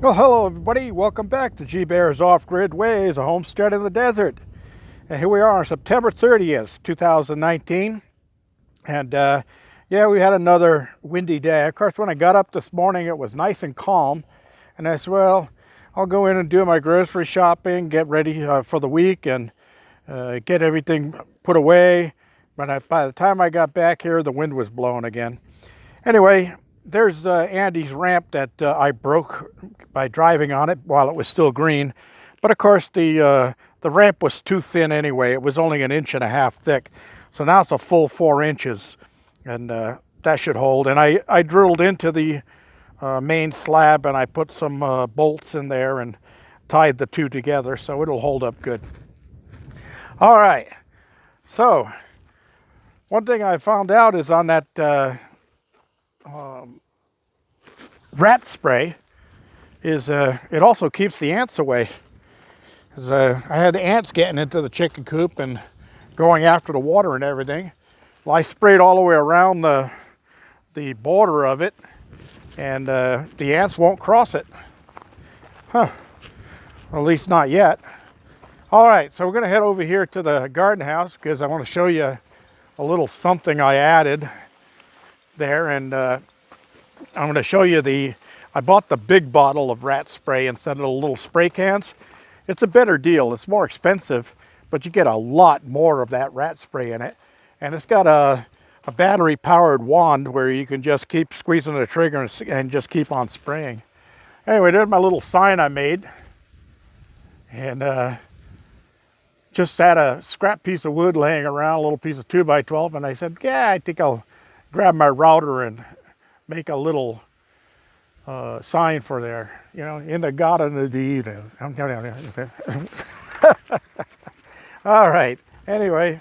Well, hello everybody. Welcome back to G Bear's Off-Grid Ways, a homestead in the desert. And here we are on September 30th, 2019. And yeah, we had another windy day. Of course, when I got up this morning, it was nice and calm. And I said, well, I'll go in and do my grocery shopping, get ready for the week, and get everything put away. But by the time I got back here, the wind was blowing again. Anyway, there's Andy's ramp that I broke by driving on it while it was still green. But of course, the ramp was too thin anyway. It was only 1.5 inches thick. So now it's a full 4 inches, and that should hold. And I drilled into the main slab, and I put some bolts in there and tied the two together, so it'll hold up good. All right. So one thing I found out is on that rat spray is it also keeps the ants away. I had the ants getting into the chicken coop and going after the water and everything. Well, I sprayed all the way around the border of it, and the ants won't cross it. Huh. Well, at least not yet. All right, so we're going to head over here to the garden house because I want to show you a little something I added there, and I'm going to show you I bought the big bottle of rat spray instead of the little spray cans. It's a better deal. It's more expensive, but you get a lot more of that rat spray in it. And it's got a battery powered wand where you can just keep squeezing the trigger and just keep on spraying. Anyway, there's my little sign I made. And just had a scrap piece of wood laying around, a little piece of 2x12, and I said, yeah, I think I'll grab my router and make a little sign for there, in the garden of the Eden. All right, anyway,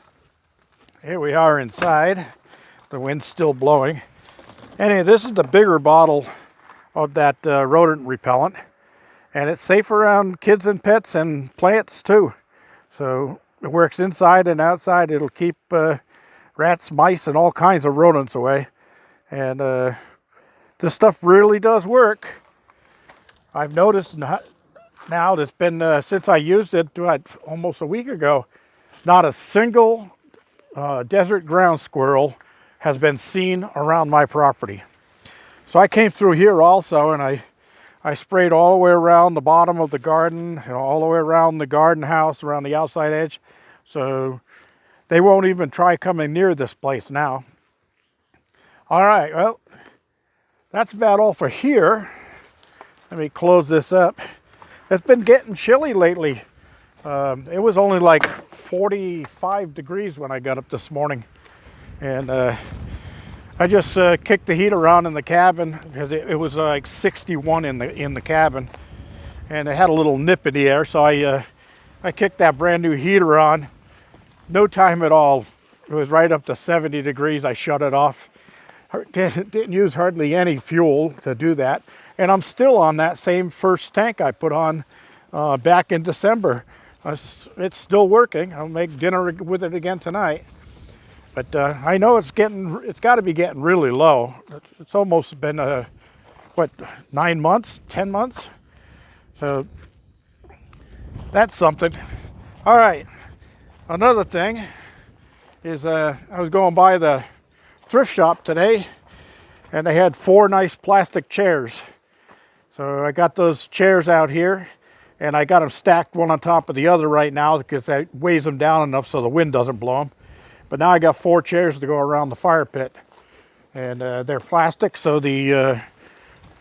here we are inside. The wind's still blowing. Anyway, this is the bigger bottle of that rodent repellent, and it's safe around kids and pets and plants too. So it works inside and outside. It'll keep rats, mice, and all kinds of rodents away. And this stuff really does work. I've noticed now it's been, since I used it almost a week ago, not a single desert ground squirrel has been seen around my property. So I came through here also, and I sprayed all the way around the bottom of the garden, all the way around the garden house, around the outside edge. So they won't even try coming near this place now. All right, well, that's about all for here. Let me close this up. It's been getting chilly lately. It was only like 45 degrees when I got up this morning. And I just kicked the heater on in the cabin because it was like 61 in the cabin. And it had a little nip in the air, so I kicked that brand new heater on. No time at all. It was right up to 70 degrees. I shut it off. Didn't use hardly any fuel to do that. And I'm still on that same first tank I put on back in December. It's still working. I'll make dinner with it again tonight. But I know it's got to be getting really low. It's almost been, 9 months, 10 months? So that's something. All right. Another thing is I was going by the thrift shop today, and they had 4 nice plastic chairs. So I got those chairs out here, and I got them stacked one on top of the other right now because that weighs them down enough so the wind doesn't blow them. But now I got 4 chairs to go around the fire pit, and they're plastic, so the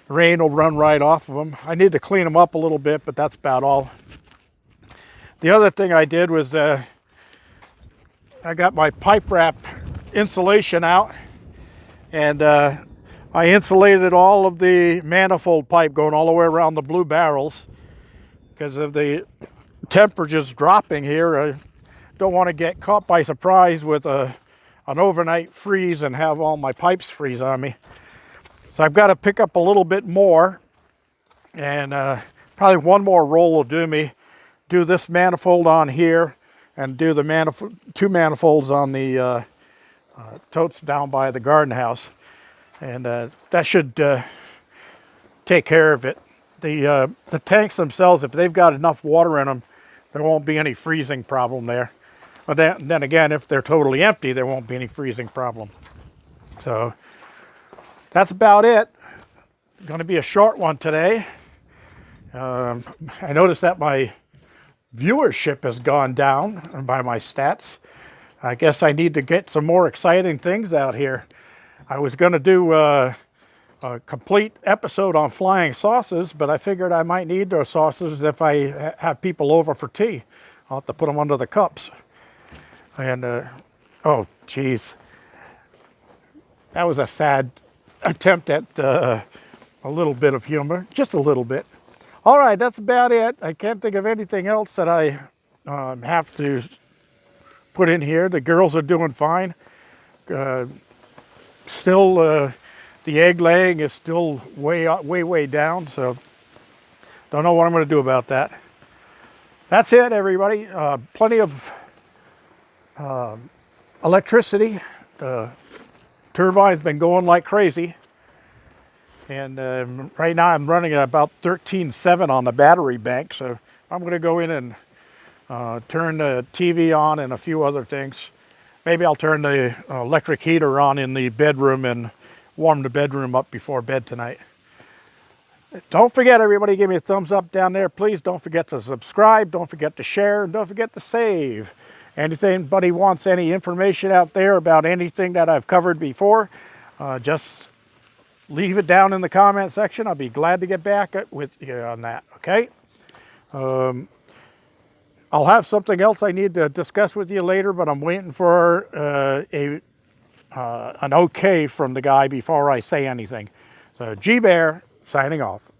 rain will run right off of them. I need to clean them up a little bit, but that's about all. The other thing I did was I got my pipe wrap insulation out, and I insulated all of the manifold pipe going all the way around the blue barrels because of the temperatures dropping here. I don't want to get caught by surprise with an overnight freeze and have all my pipes freeze on me. So I've got to pick up a little bit more, and probably one more roll will do me. Do this manifold on here and do the 2 manifolds on the totes down by the garden house, and that should take care of it. the tanks themselves, if they've got enough water in them, there won't be any freezing problem there. But then again, if they're totally empty, there won't be any freezing problem. So that's about it. Going to be a short one today. I noticed that my viewership has gone down by my stats. I guess I need to get some more exciting things out here. I was going to do a complete episode on flying saucers, but I figured I might need those saucers if I have people over for tea. I'll have to put them under the cups. And, oh, geez. That was a sad attempt at a little bit of humor, just a little bit. All right, that's about it. I can't think of anything else that I have to put in here. The girls are doing fine. Still, the egg laying is still way down, so don't know what I'm going to do about that. That's it, everybody. Plenty of electricity. The turbine's been going like crazy. And right now I'm running at about 13.7 on the battery bank, so I'm going to go in and turn the TV on and a few other things. Maybe I'll turn the electric heater on in the bedroom and warm the bedroom up before bed tonight. Don't forget, everybody, give me a thumbs up down there. Please don't forget to subscribe. Don't forget to share. And don't forget to save. Anybody wants any information out there about anything that I've covered before, just leave it down in the comment section. I'll be glad to get back with you on that, okay? I'll have something else I need to discuss with you later, but I'm waiting for an okay from the guy before I say anything. So, G-Bear signing off.